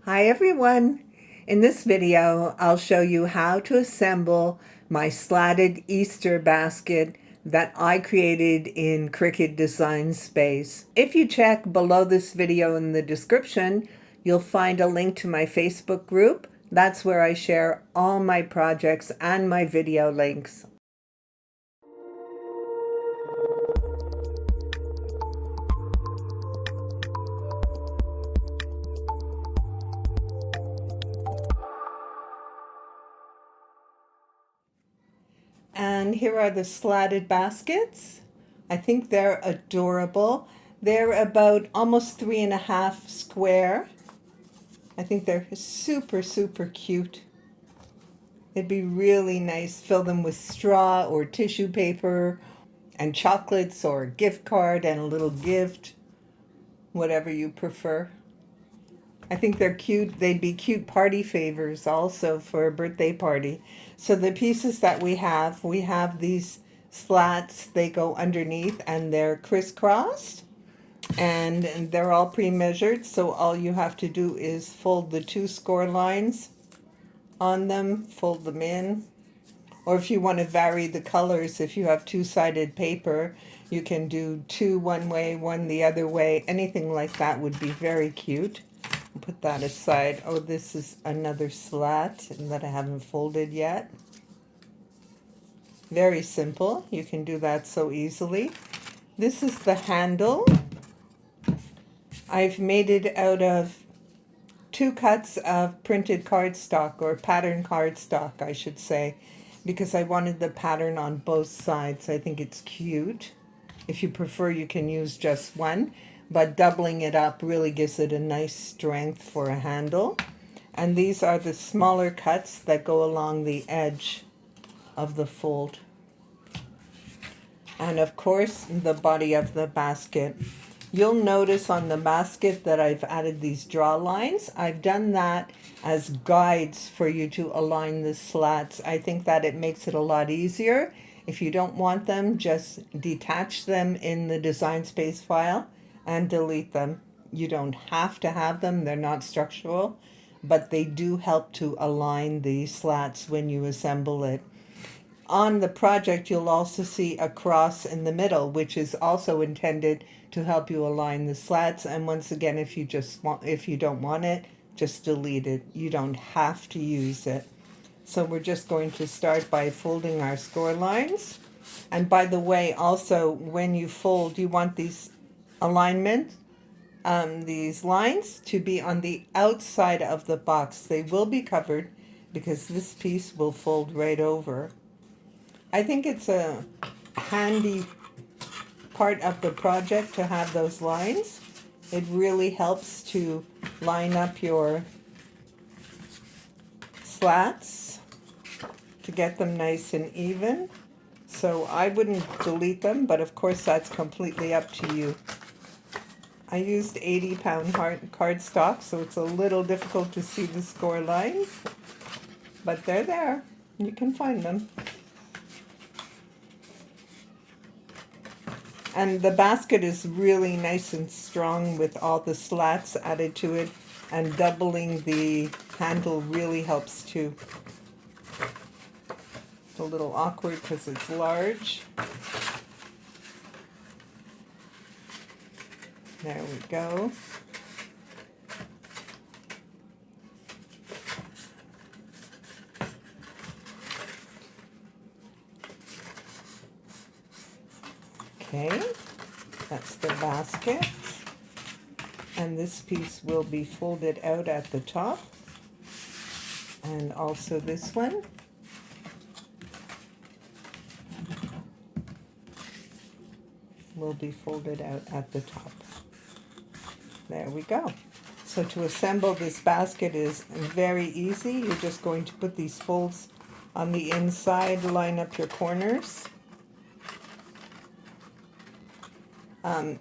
Hi everyone! In this video, I'll show you how to assemble my slatted Easter basket that I created in Cricut Design Space. If you check below this video in the description, you'll find a link to my Facebook group. That's where I share all my projects and my video links. And here are the slatted baskets. I think they're adorable. They're about almost 3.5 square. I think they're super, super cute. It'd be really nice. Fill them with straw or tissue paper and chocolates or a gift card and a little gift, whatever you prefer. I think they're cute. They'd be cute party favors also for a birthday party. So the pieces that we have these slats. They go underneath and they're crisscrossed and they're all pre-measured. So all you have to do is fold the 2 score lines on them, fold them in. Or if you want to vary the colors, if you have 2-sided paper, you can do 2 one way, 1 the other way. Anything like that would be very cute. Put that aside. Oh, this is another slat that I haven't folded yet. Very simple. You can do that so easily. This is the handle. I've made it out of 2 cuts of printed cardstock, or pattern cardstock, I should say, because I wanted the pattern on both sides. I think it's cute. If you prefer, you can use just one, but doubling it up really gives it a nice strength for a handle. And these are the smaller cuts that go along the edge of the fold. And of course, the body of the basket. You'll notice on the basket that I've added these draw lines. I've done that as guides for you to align the slats. I think that it makes it a lot easier. If you don't want them, just detach them in the Design Space file and delete them. You don't have to have them. They're not structural, but they do help to align the slats when you assemble it. On the project, you'll also see a cross in the middle, which is also intended to help you align the slats. And once again, if you don't want it, just delete it. You don't have to use it. So we're just going to start by folding our score lines. And by the way, also when you fold, you want these alignment, these lines to be on the outside of the box. They will be covered because this piece will fold right over. I think it's a handy part of the project to have those lines. It really helps to line up your slats to get them nice and even. So I wouldn't delete them, but of course that's completely up to you. I used 80-pound cardstock, so it's a little difficult to see the score lines, but they're there. You can find them. And the basket is really nice and strong with all the slats added to it, and doubling the handle really helps too. It's a little awkward because it's large. There we go. Okay, that's the basket. And this piece will be folded out at the top. And also this one. Will be folded out at the top. There we go. So to assemble this basket is very easy. You're just going to put these folds on the inside, line up your corners.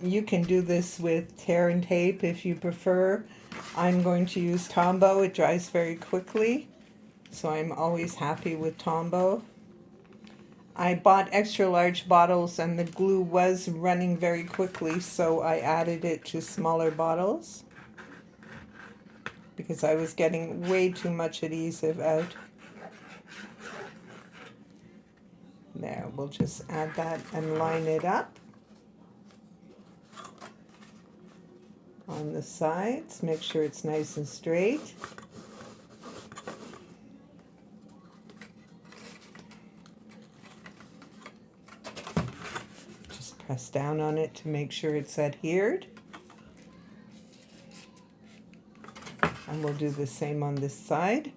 You can do this with tear and tape if you prefer. I'm going to use Tombow. It dries very quickly, so I'm always happy with Tombow. I bought extra large bottles and the glue was running very quickly, so I added it to smaller bottles. because I was getting way too much adhesive out. There, we'll just add that and line it up on the sides. Make sure it's nice and straight. Just press down on it to make sure it's adhered. And we'll do the same on this side.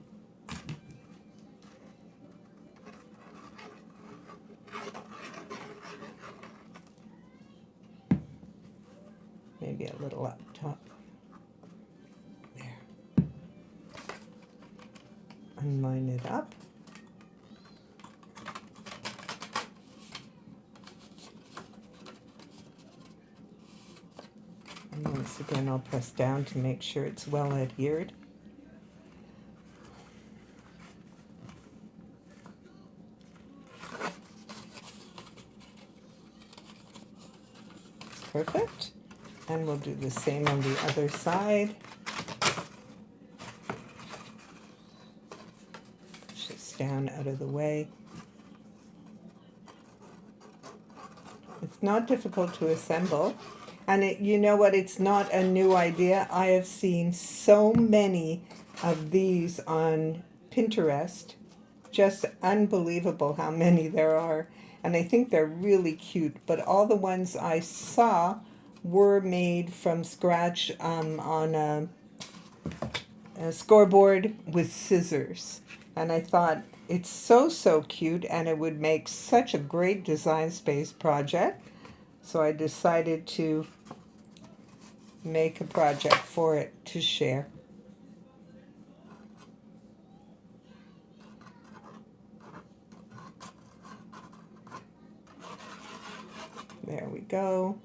Maybe a little up top. There. And line it up. And once again, I'll press down to make sure it's well adhered. It's perfect. And we'll do the same on the other side. Push this down out of the way. It's not difficult to assemble. And you know what, it's not a new idea. I have seen so many of these on Pinterest. Just unbelievable how many there are. And I think they're really cute. But all the ones I saw were made from scratch on a scoreboard with scissors. And I thought it's so cute, and it would make such a great design space project. So I decided to make a project for it to share. There we go.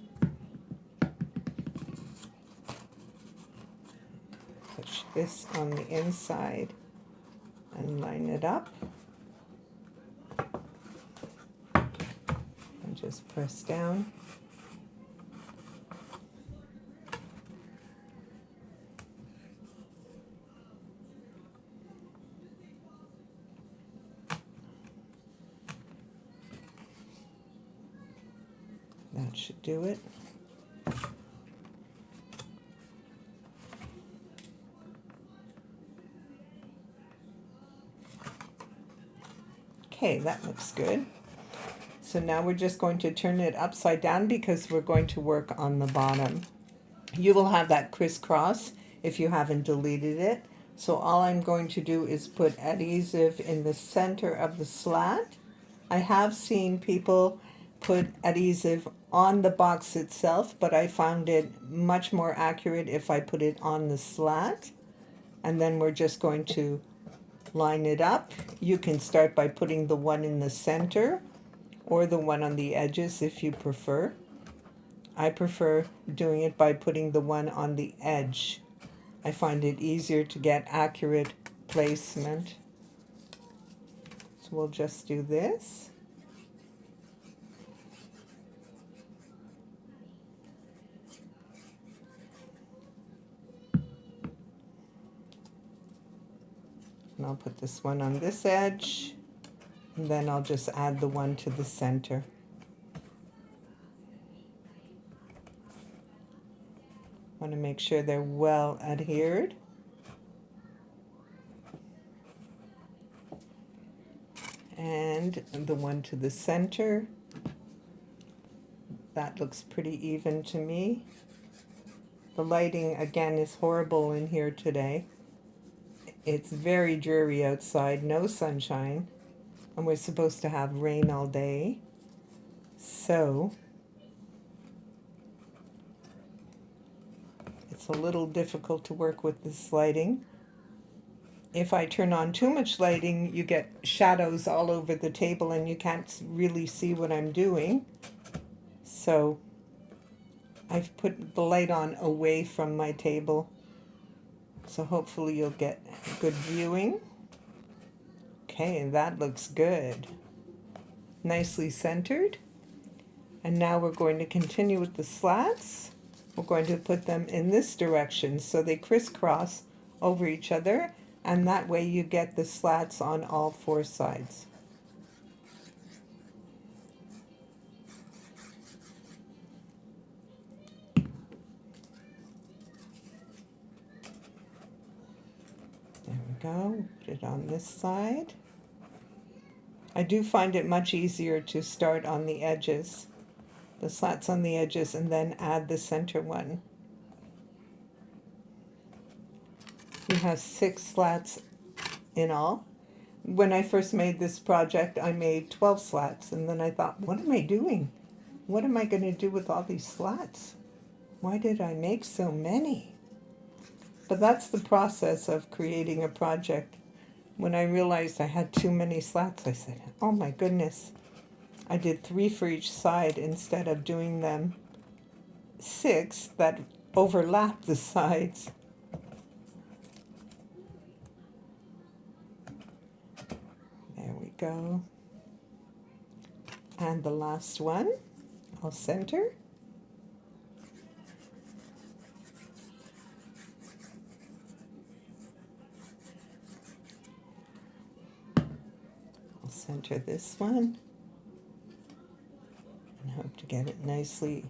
Push this on the inside and line it up. And just press down. That should do it. Okay, that looks good. So now we're just going to turn it upside down because we're going to work on the bottom. You will have that crisscross if you haven't deleted it. So all I'm going to do is put adhesive in the center of the slat. I have seen people put adhesive on the box itself, but I found it much more accurate if I put it on the slat. And then we're just going to line it up. You can start by putting the one in the center or the one on the edges if you prefer. I prefer doing it by putting the one on the edge. I find it easier to get accurate placement. So we'll just do this. And I'll put this one on this edge, and then I'll just add the one to the center. Want to make sure they're well adhered. And the one to the center. That looks pretty even to me. The lighting again is horrible in here today. It's very dreary outside, no sunshine, and we're supposed to have rain all day. So it's a little difficult to work with this lighting. If I turn on too much lighting, you get shadows all over the table and you can't really see what I'm doing. So I've put the light on away from my table. So hopefully you'll get good viewing. Okay, that looks good. Nicely centered. And now we're going to continue with the slats. We're going to put them in this direction so they crisscross over each other, and that way you get the slats on all four sides. There we go, put it on this side. I do find it much easier to start on the edges, the slats on the edges, and then add the center one. You have 6 slats in all. When I first made this project, I made 12 slats, and then I thought, what am I doing? What am I going to do with all these slats? Why did I make so many? But that's the process of creating a project. When I realized I had too many slats, I said, oh my goodness. I did 3 for each side instead of doing them 6 that overlap the sides. There we go. And the last one, I'll center. I'll center this one and hope to get it nicely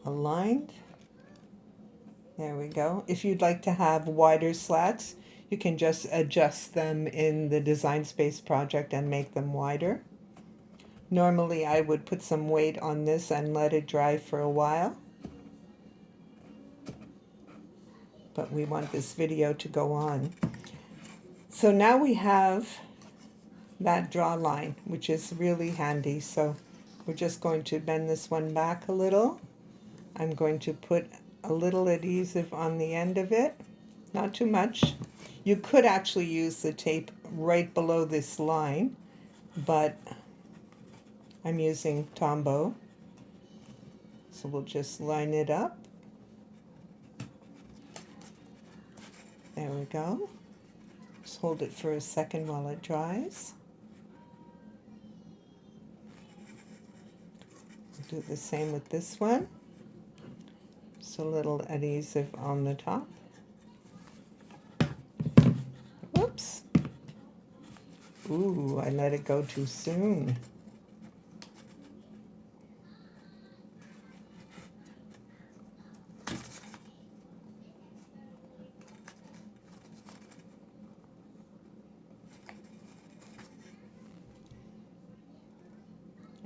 aligned. There we go. If you'd like to have wider slats, you can just adjust them in the Design Space project and make them wider. Normally I would put some weight on this and let it dry for a while. But we want this video to go on. So now we have that draw line, which is really handy. So we're just going to bend this one back a little. I'm going to put a little adhesive on the end of it, not too much. You could actually use the tape right below this line, but I'm using Tombow. So we'll just line it up. There we go. Just hold it for a second while it dries. Do the same with this one. Just a little adhesive on the top. Whoops. Ooh, I let it go too soon.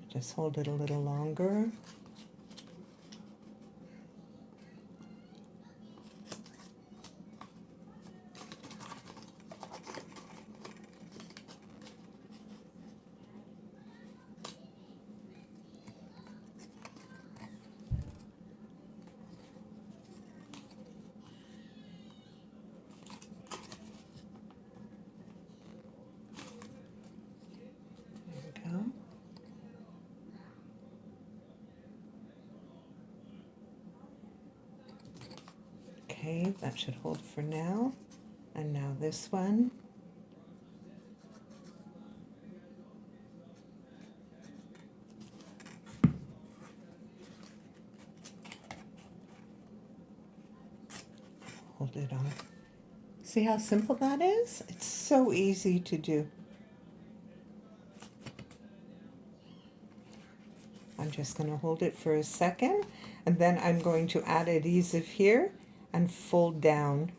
Just hold it a little longer. Okay, that should hold for now. And now this one. Hold it on. See how simple that is? It's so easy to do. I'm just going to hold it for a second, and then I'm going to add adhesive here and fold down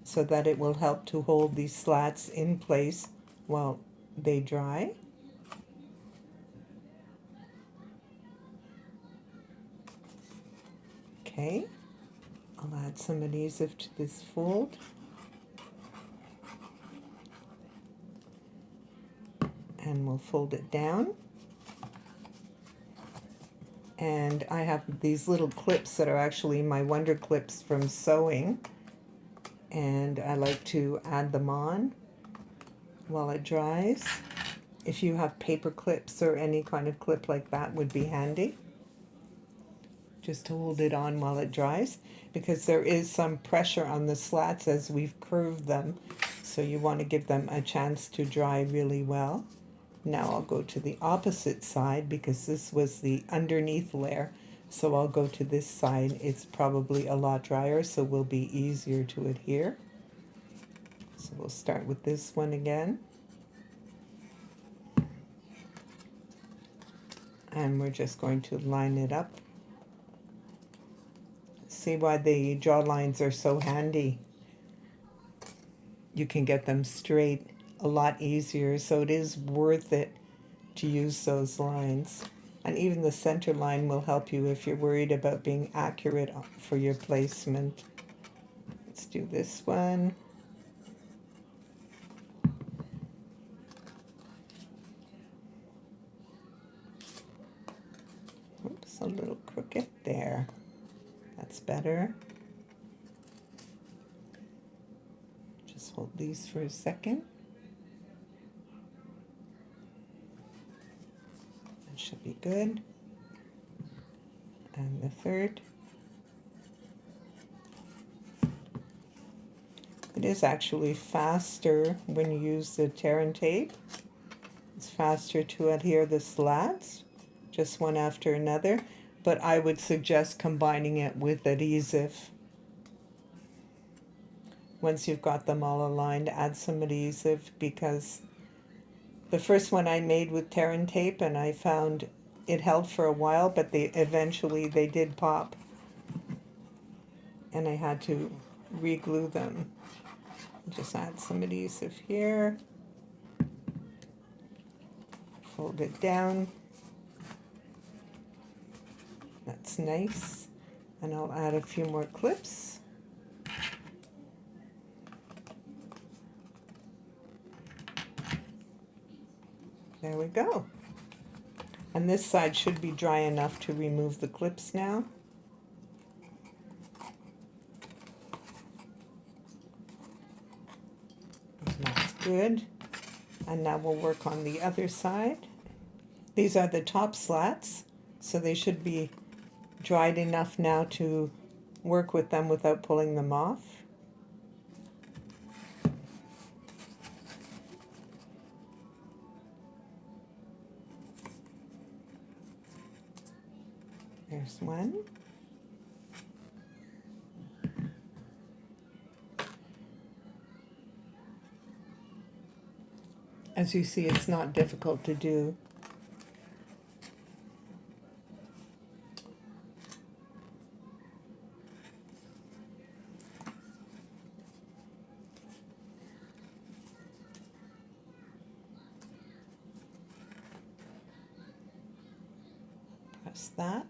so that it will help to hold these slats in place while they dry. Okay, I'll add some adhesive to this fold. And we'll fold it down. And I have these little clips that are actually my Wonder Clips from sewing, and I like to add them on while it dries. If you have paper clips or any kind of clip like that would be handy, just to hold it on while it dries, because there is some pressure on the slats as we've curved them, so you want to give them a chance to dry really well. Now I'll go to the opposite side because this was the underneath layer. So I'll go to this side. It's probably a lot drier, so will be easier to adhere. So we'll start with this one again. And we're just going to line it up. See why the draw lines are so handy. You can get them straight a lot easier, so it is worth it to use those lines. And even the center line will help you if you're worried about being accurate for your placement. Let's do this one. Oops, a little crooked there. That's better. Just hold these for a second. That should be good. And the third. It is actually faster when you use the tear and tape. It's faster to adhere the slats, just one after another, but I would suggest combining it with adhesive. Once you've got them all aligned, add some adhesive, because the first one I made with tear and tape and I found it held for a while, but eventually they did pop and I had to re-glue them. Just add some adhesive here, fold it down. That's nice. And I'll add a few more clips. There we go. And this side should be dry enough to remove the clips now. That's good. And now we'll work on the other side. These are the top slats, so they should be dried enough now to work with them without pulling them off. There's one. As you see, it's not difficult to do. Press that.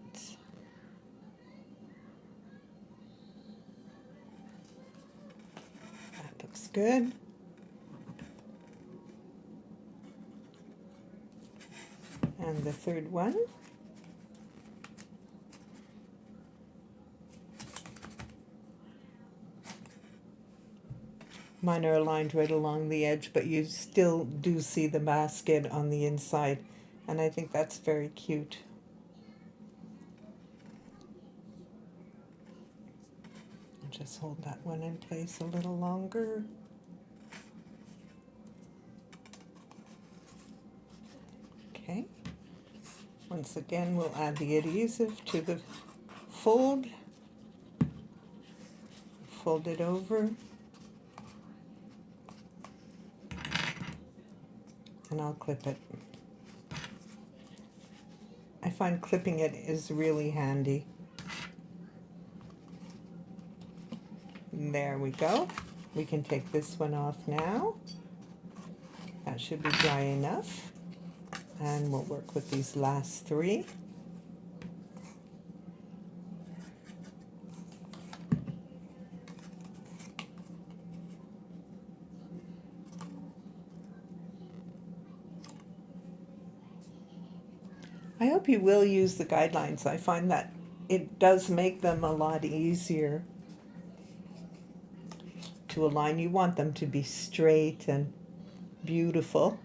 That looks good. And the third one. Mine are aligned right along the edge, but you still do see the basket on the inside, and I think that's very cute. I'll just hold that one in place a little longer. Okay. Once again, we'll add the adhesive to the fold. Fold it over. And I'll clip it. I find clipping it is really handy. And there we go. We can take this one off now. That should be dry enough. And we'll work with these last three. I hope you will use the guidelines. I find that it does make them a lot easier to align. You want them to be straight and beautiful.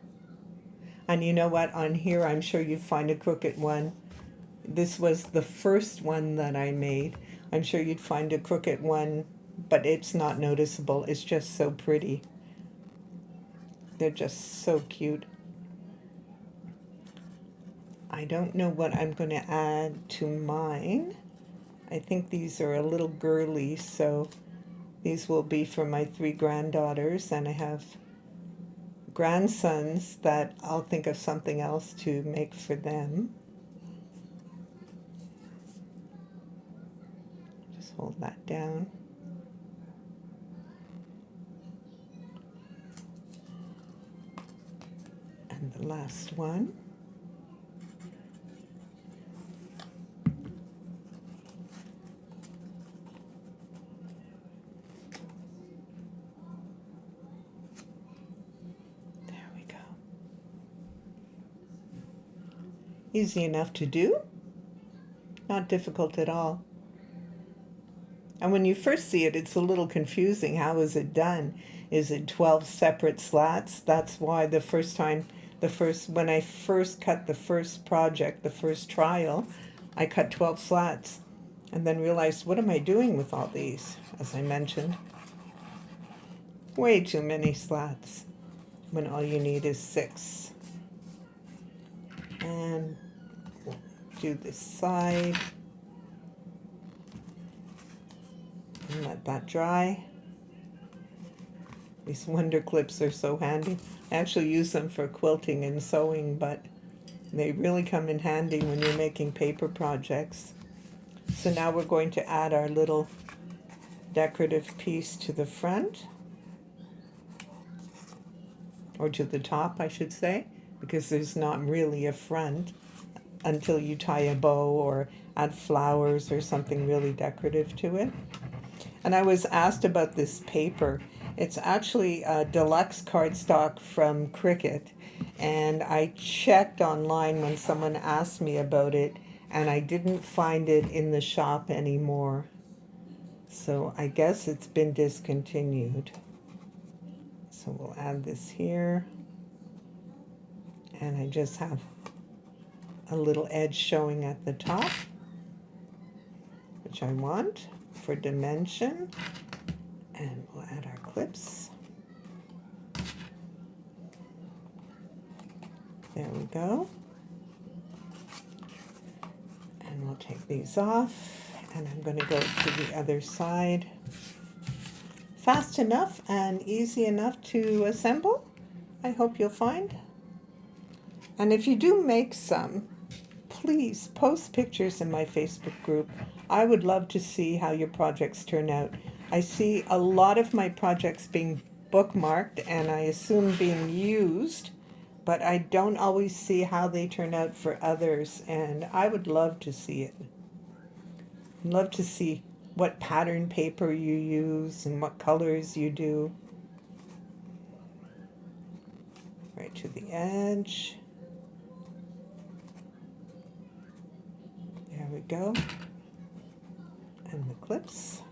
And you know what, on here I'm sure you find a crooked one. This was the first one that I made. I'm sure you'd find a crooked one, but it's not noticeable. It's just so pretty. They're just so cute. I don't know what I'm going to add to mine. I think these are a little girly, so these will be for my 3 granddaughters, and I have grandsons that I'll think of something else to make for them. Just hold that down. And the last one. There we go. Easy enough to do. Not difficult at all. And when you first see it, it's a little confusing. How is it done? Is it 12 separate slats? That's why when I first cut the first project, the first trial, I cut 12 slats and then realized, what am I doing with all these? As I mentioned, way too many slats when all you need is 6. And we'll do this side. And let that dry. These wonder clips are so handy. I actually use them for quilting and sewing, but they really come in handy when you're making paper projects. So now we're going to add our little decorative piece to the front, or to the top, I should say, because there's not really a front until you tie a bow or add flowers or something really decorative to it. And I was asked about this paper. It's actually a deluxe cardstock from CRICUT. And I checked online when someone asked me about it, and I didn't find it in the shop anymore. So I guess it's been discontinued. So we'll add this here. And I just have a little edge showing at the top, which I want for dimension, and we'll add our clips. There we go. And we'll take these off, and I'm going to go to the other side. Fast enough and easy enough to assemble, I hope you'll find. And if you do make some, please post pictures in my Facebook group. I would love to see how your projects turn out. I see a lot of my projects being bookmarked and I assume being used, but I don't always see how they turn out for others, and I would love to see it. I'd love to see what pattern paper you use and what colors you do. Right to the edge. There we go. And the clips.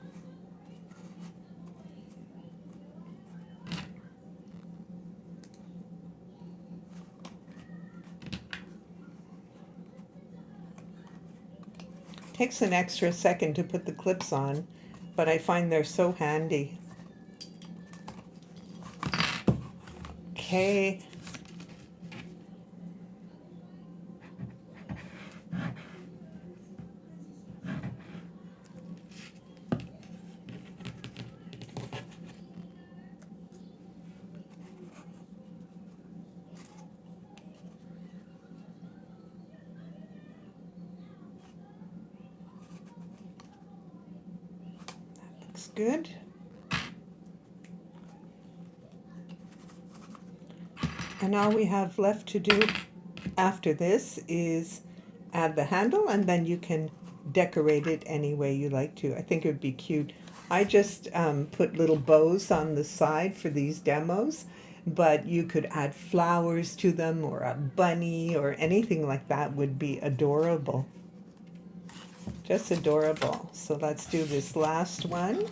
Takes an extra second to put the clips on, but I find they're so handy. Okay. Looks good. And all we have left to do after this is add the handle, and then you can decorate it any way you like to. I think it would be cute. I just put little bows on the side for these demos, but you could add flowers to them, or a bunny, or anything like that would be adorable. Just adorable. So let's do this last one.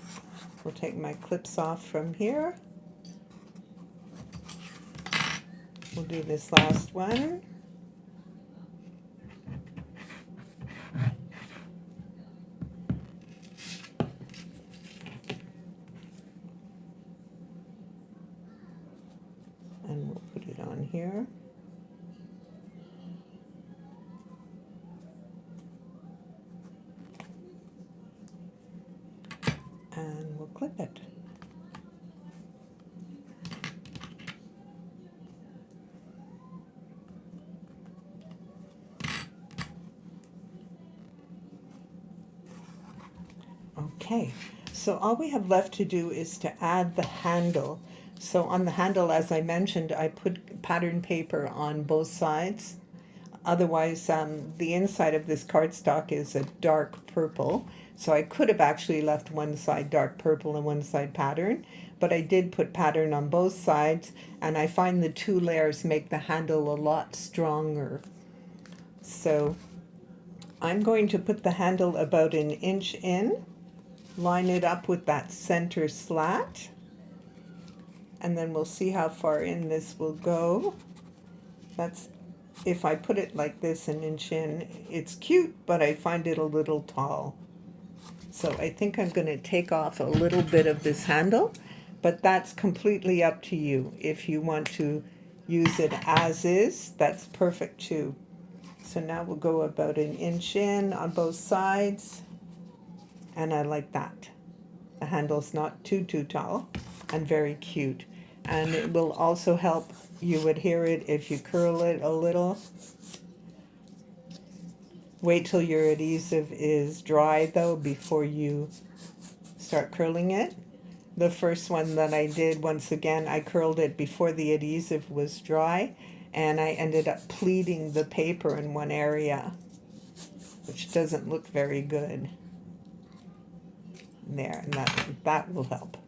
We'll take my clips off from here. We'll do this last one. And we'll put it on here. Okay, so all we have left to do is to add the handle. So on the handle, as I mentioned, I put pattern paper on both sides. Otherwise, the inside of this cardstock is a dark purple. So I could have actually left one side dark purple and one side pattern, but I did put pattern on both sides, and I find the two layers make the handle a lot stronger. So I'm going to put the handle about an inch in, line it up with that center slat, and then we'll see how far in this will go. That's, if I put it like this, an inch in, it's cute, but I find it a little tall. So I think I'm going to take off a little bit of this handle, but that's completely up to you. If you want to use it as is, that's perfect too. So now we'll go about an inch in on both sides, and I like that. The handle's not too tall and very cute. And it will also help you adhere it if you curl it a little. Wait till your adhesive is dry though before you start curling it. The first one that I did, once again, I curled it before the adhesive was dry, and I ended up pleating the paper in one area, which doesn't look very good. There, and that will help.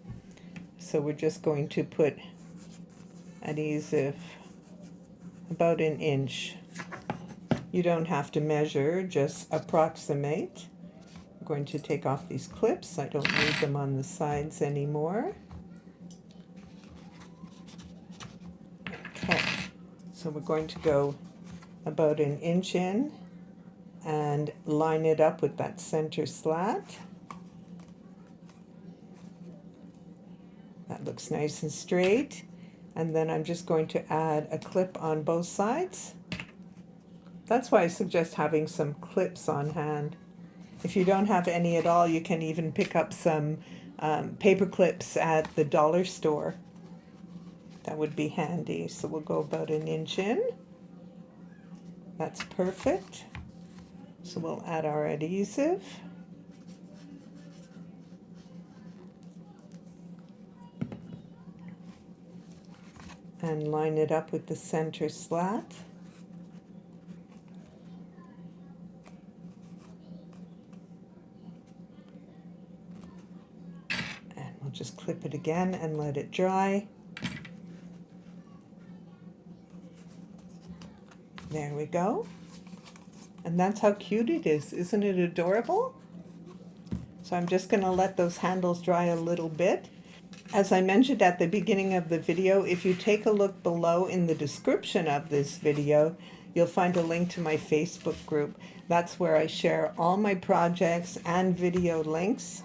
So we're just going to put adhesive about an inch. You don't have to measure, just approximate. I'm going to take off these clips. I don't need them on the sides anymore. Okay, so we're going to go about an inch in and line it up with that center slat. That looks nice and straight. And then I'm just going to add a clip on both sides. That's why I suggest having some clips on hand. If you don't have any at all, you can even pick up some paper clips at the dollar store. That would be handy. So we'll go about an inch in. That's perfect. So we'll add our adhesive. And line it up with the center slat. And we'll just clip it again and let it dry. There we go. And that's how cute it is. Isn't it adorable? So I'm just going to let those handles dry a little bit. As I mentioned at the beginning of the video, if you take a look below in the description of this video, you'll find a link to my Facebook group. That's where I share all my projects and video links.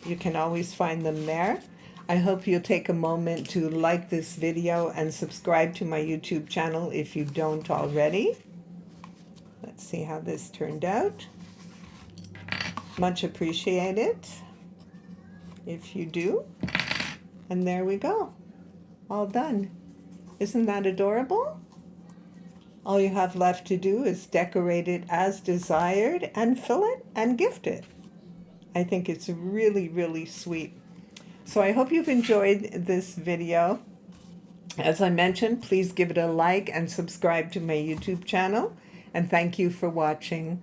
You can always find them there. I hope you'll take a moment to like this video and subscribe to my YouTube channel if you don't already. Let's see how this turned out. Much appreciated if you do. And there we go. All done. Isn't that adorable? All you have left to do is decorate it as desired and fill it and gift it. I think it's really, really sweet. So I hope you've enjoyed this video. As I mentioned, please give it a like and subscribe to my YouTube channel. And thank you for watching.